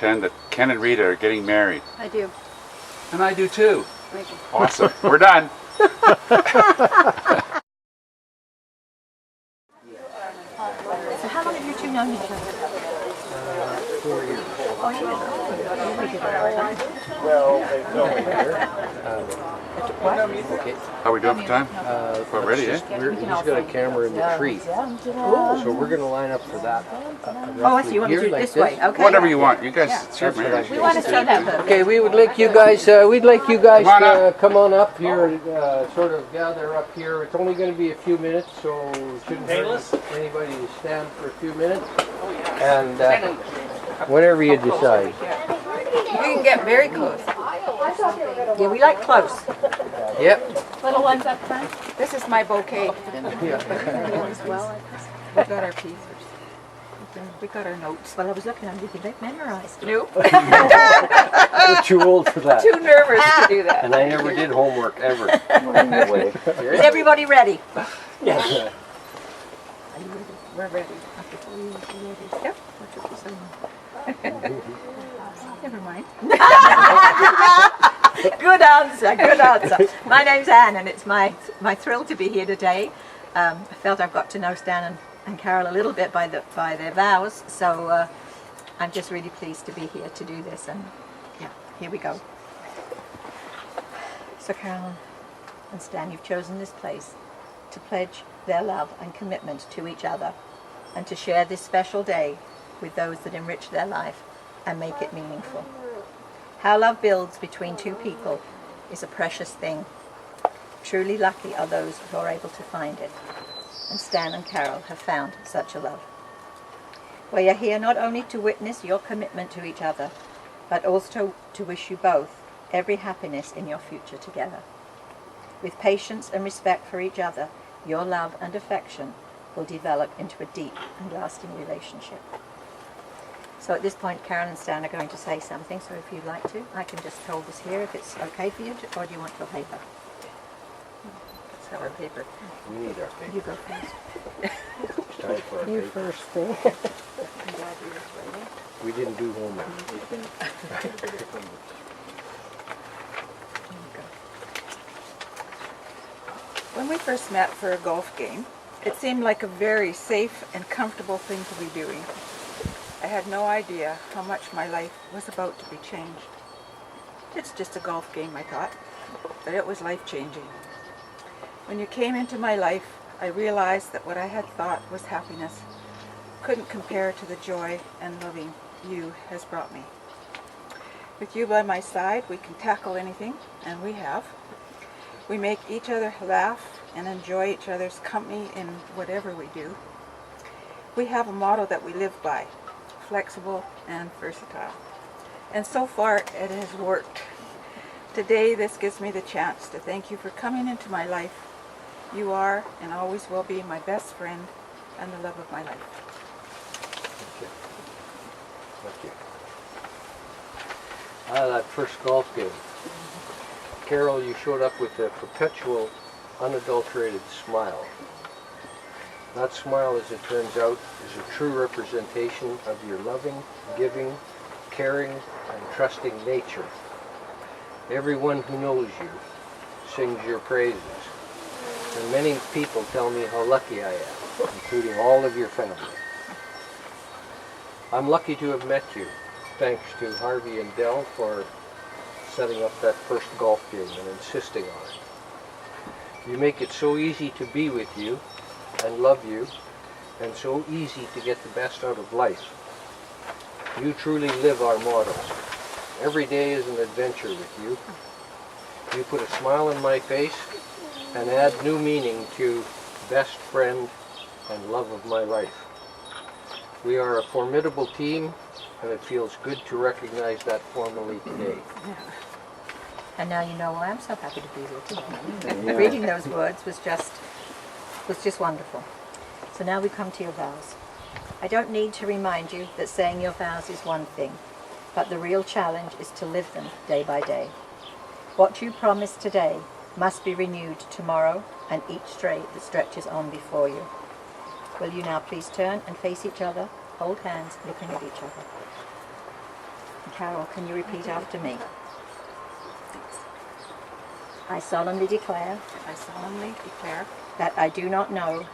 pretend that Ken and Rita are getting married. I do. And I do too. Thank you. Awesome. We're done. So how long have you two known each other? 4 years. Oh, you did. Okay. How are we doing for time? We're ready, eh? He's got a camera in the tree. So we're going to line up for that. Oh, I see. You want to do it this way? Okay. Whatever you want. You guys, it's your That's what marriage. We want to see that though. Okay, we would like you guys. Come on up here. Sort of gather up here. It's only going to be a few minutes, so it shouldn't hurt anybody to stand for a few minutes. And whenever you decide. We can get very close. Yeah, we like close. Yep. Little ones up front. This is my bouquet. Yeah. We got our pieces. We got our notes. Well, I was looking at them. Did they memorize? Nope. We're too old for that. Too nervous to do that. And I never did homework ever. Is everybody ready? Yes. We're ready. Yep. Never mind. Good answer, good answer. My name's Anne and it's my thrill to be here today. I felt I've got to know Stan and Carole a little bit by their vows, so I'm just really pleased to be here to do this, and yeah, here we go. So Carole and Stan, you've chosen this place to pledge their love and commitment to each other and to share this special day with those that enrich their life and make it meaningful. How love builds between two people is a precious thing. Truly lucky are those who are able to find it. And Stan and Carole have found such a love. We are here not only to witness your commitment to each other, but also to wish you both every happiness in your future together. With patience and respect for each other, your love and affection will develop into a deep and lasting relationship. So at this point, Carole and Stan are going to say something, so if you'd like to, I can just hold this here if it's okay for you, or do you want your paper? Let's have our paper. We need our paper. You go first. Time for our You paper. first thing. I'm glad you were ready. We didn't do homework. When we first met for a golf game, it seemed like a very safe and comfortable thing to be doing. I had no idea how much my life was about to be changed. It's just a golf game, I thought, but it was life-changing. When you came into my life, I realized that what I had thought was happiness couldn't compare to the joy and loving you has brought me. With you by my side, we can tackle anything, and we have. We make each other laugh and enjoy each other's company in whatever we do. We have a motto that we live by: flexible and versatile. And so far it has worked. Today this gives me the chance to thank you for coming into my life. You are and always will be my best friend and the love of my life. Thank you. That first golf game. Carole, you showed up with a perpetual, unadulterated smile. That smile, as it turns out, is a true representation of your loving, giving, caring, and trusting nature. Everyone who knows you sings your praises, and many people tell me how lucky I am, including all of your family. I'm lucky to have met you, thanks to Harvey and Dell for setting up that first golf game and insisting on it. You make it so easy to be with you and love you, and so easy to get the best out of life. You truly live our mottos. Every day is an adventure with you. You put a smile on my face and add new meaning to best friend and love of my life. We are a formidable team, and it feels good to recognize that formally today. And now you know why I'm so happy to be here today. Reading those words was just wonderful. So now we come to your vows. I don't need to remind you that saying your vows is one thing, but the real challenge is to live them day by day. What you promise today must be renewed tomorrow and each day that stretches on before you. Will you now please turn and face each other, hold hands, looking at each other. Carole, can you repeat after me? I solemnly declare I solemnly declare that I do not know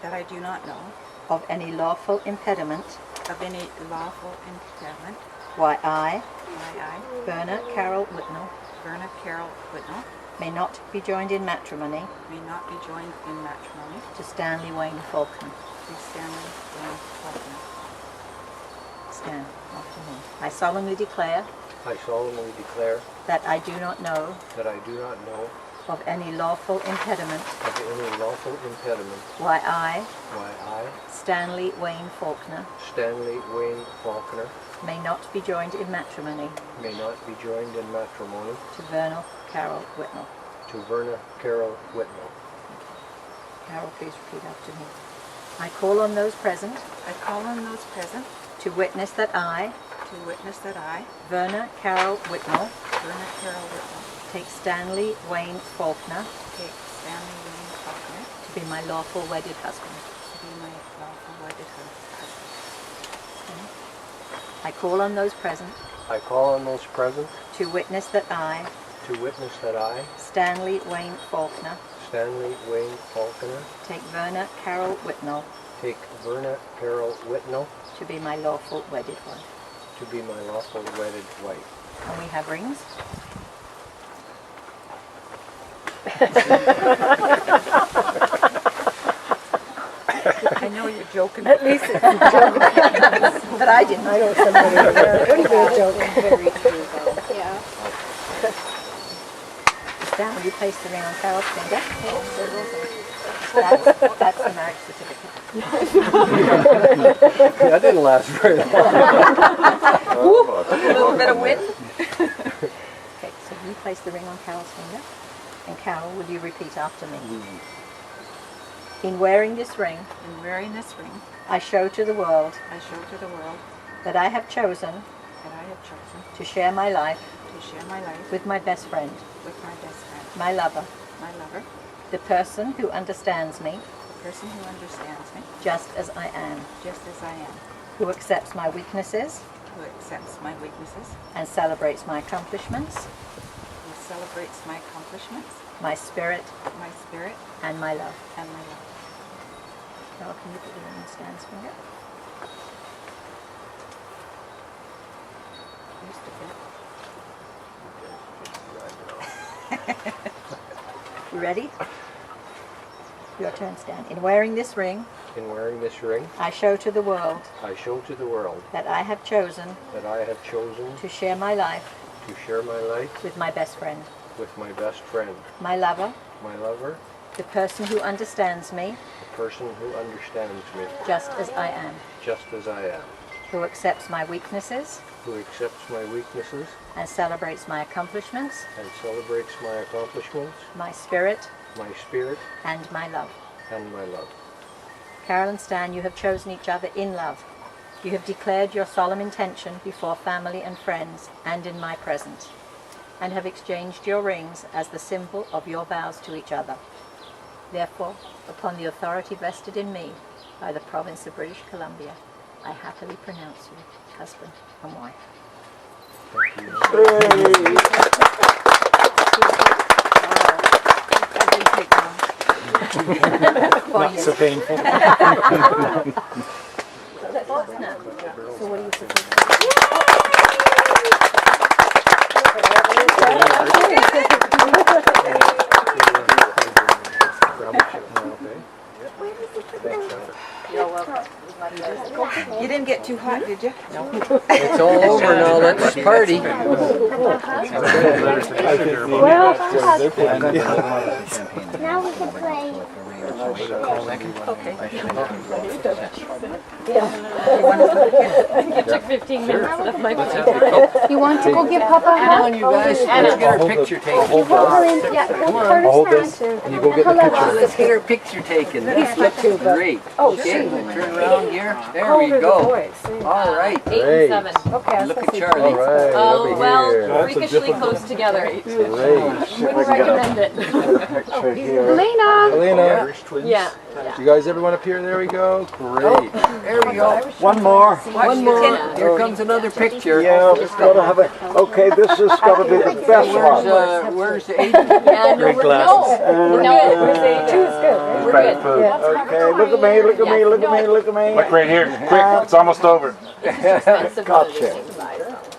that I do not know of any lawful impediment of any lawful impediment why I, why I, Verna Carole Whitnell, Verna Carole Whitnell, may not be joined in matrimony may not be joined in matrimony to Stanley Wayne Faulkner. to Stanley Wayne Faulkner. Stand after me. I solemnly declare I solemnly declare that I do not know that I do not know of any lawful impediment of any lawful impediment why I, why I, Stanley Wayne Faulkner, Stanley Wayne Faulkner, may not be joined in matrimony may not be joined in matrimony to Verna Carole Whitnell. to Verna Carole Whitnell. Carole, please repeat after me. I call on those present I call on those present to witness that I, to witness that I, Verna Carole Whitnell, Verna Carole Whitnell, take Stanley Wayne Faulkner take Stanley Wayne Faulkner to be my lawful wedded husband. to be my lawful wedded husband. I call on those present I call on those present to witness that I, to witness that I, Stanley Wayne Faulkner, Stanley Wayne Faulkner, take Verna Carole Whitnell take Verna Carole Whitnell to be my lawful wedded wife. to be my lawful wedded wife. And we have rings. I know you're joking. At least it's a joke. But I didn't. I know somebody. It could be a joke. Very true, though. Yeah. Stan, will you place the ring on Carole's finger? That's the marriage certificate. That didn't last very long. A little bit of wind. Okay, so you place the ring on Carol's finger. And Carole, will you repeat after me? In wearing this ring, In wearing this ring, I show to the world I show to the world that I have chosen that I have chosen to share my life to share my life with my best friend, with my best friend, my lover, my lover, the person who understands me the person who understands me just as I am, just as I am, who accepts my weaknesses who accepts my weaknesses, and celebrates my accomplishments, who celebrates my accomplishments, my spirit, my spirit, and my love. and my love. Carole, can you put the ring on Stan's finger? Used to fit. You ready? Your turn, Stan. In wearing this ring, In wearing this ring, I show to the world I show to the world that I have chosen that I have chosen to share my life to share my life with my best friend, with my best friend, my lover, my lover, the person who understands me the person who understands me just as I am, just as I am, who accepts my weaknesses who accepts my weaknesses and celebrates my accomplishments, and celebrates my accomplishments, my spirit, my spirit, and my love. and my love. Carole and Stan, you have chosen each other in love. You have declared your solemn intention before family and friends and in my presence, and have exchanged your rings as the symbol of your vows to each other. Therefore, upon the authority vested in me by the province of British Columbia, I happily pronounce you husband and wife. Thank you. That didn't take long. Not so painful. So what are you supposed to You're welcome. You didn't get too hot, did you? It's all over now, let's party. Well, now we can play. It took 15 minutes of my You want to go give Papa a Come hug? on, you guys, let's get our picture taken. You hold her in, yeah, hold Carter's hand. You go get the picture. Let's get our picture taken. Great. Okay, turn around here. There we go. All right. 8 and 7. Okay, Look at Charlie. Oh, well, freakishly close together. Wouldn't recommend it. Elena. Elena, Yeah. you guys, everyone up here? There we go. Great. There we go. One more. One more. Here comes another picture. Yeah, we've got to have it. Okay, this has got to be the best one. Where's Aiden? Yeah, no, we're, no, we're good. Two is good. We're good. Okay, look at me, look at me, look at me, look at me. Look right here. Quick, it's almost over. Gotcha.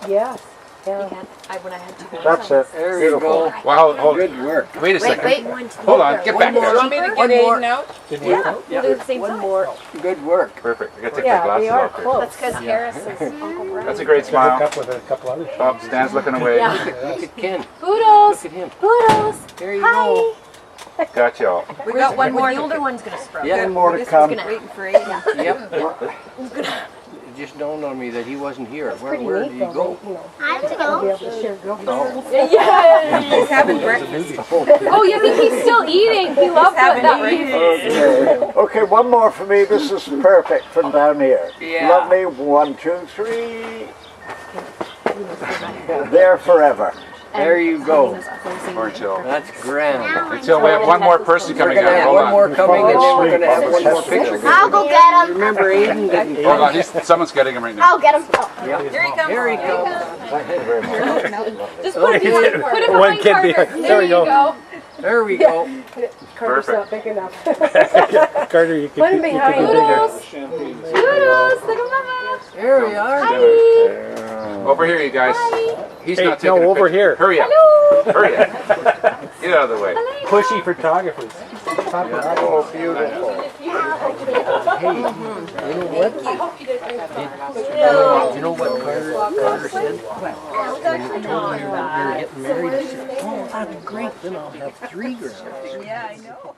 Yes. When I had to go. That's it. There you go. Wow, hold Good work. Wait a second. Wait. Hold on, get back more. there. Want me to get One more. Aiden out? Yeah, we'll do the same time. Good work. Perfect. I gotta take my glasses off here. That's because Harris is Uncle Brian. That's a great smile. with a couple others. Oh, Stan's looking away. Yeah. Look at Ken. Poodles! Look at him. Poodles! There you go. Got y'all. We got one more. The older one's gonna sprout. Yeah. One more to This is come. waiting for Aiden. Yep. It just dawned on me that he wasn't here. Where did he go? I have to go. Yeah. He's having breakfast. Oh, you think he's still eating? He loved having that. Okay. Okay, one more for me. This is perfect from down here. Yeah. Lovely. 1, 2, 3. There forever. There you go. Orange Hill. That's grand. Until we have one more person We're coming going to out. have Hold one more on. coming and then we're going to have one more picture. I'll go get him. Remember Aiden didn't Hold on. Someone's getting him right now. I'll get him. Here he comes. Here he comes. Thank you very much. Just put him One behind kid Carter. behind. There we go. There we go. Perfect. Big enough. Carter, you Put him could be behind. bigger. Poodles! Poodles! Look at Mama! Here we are. Over here, you guys. He's Hey, not taking no, a over picture. here. Hurry up. Hurry up. Get out of the way. Pushy photographers. Oh, beautiful. Hey, you know what? You know what Carter said? When you told me you were getting married, he said, oh, that's great, then I'll have 3 girls. Yeah, I know.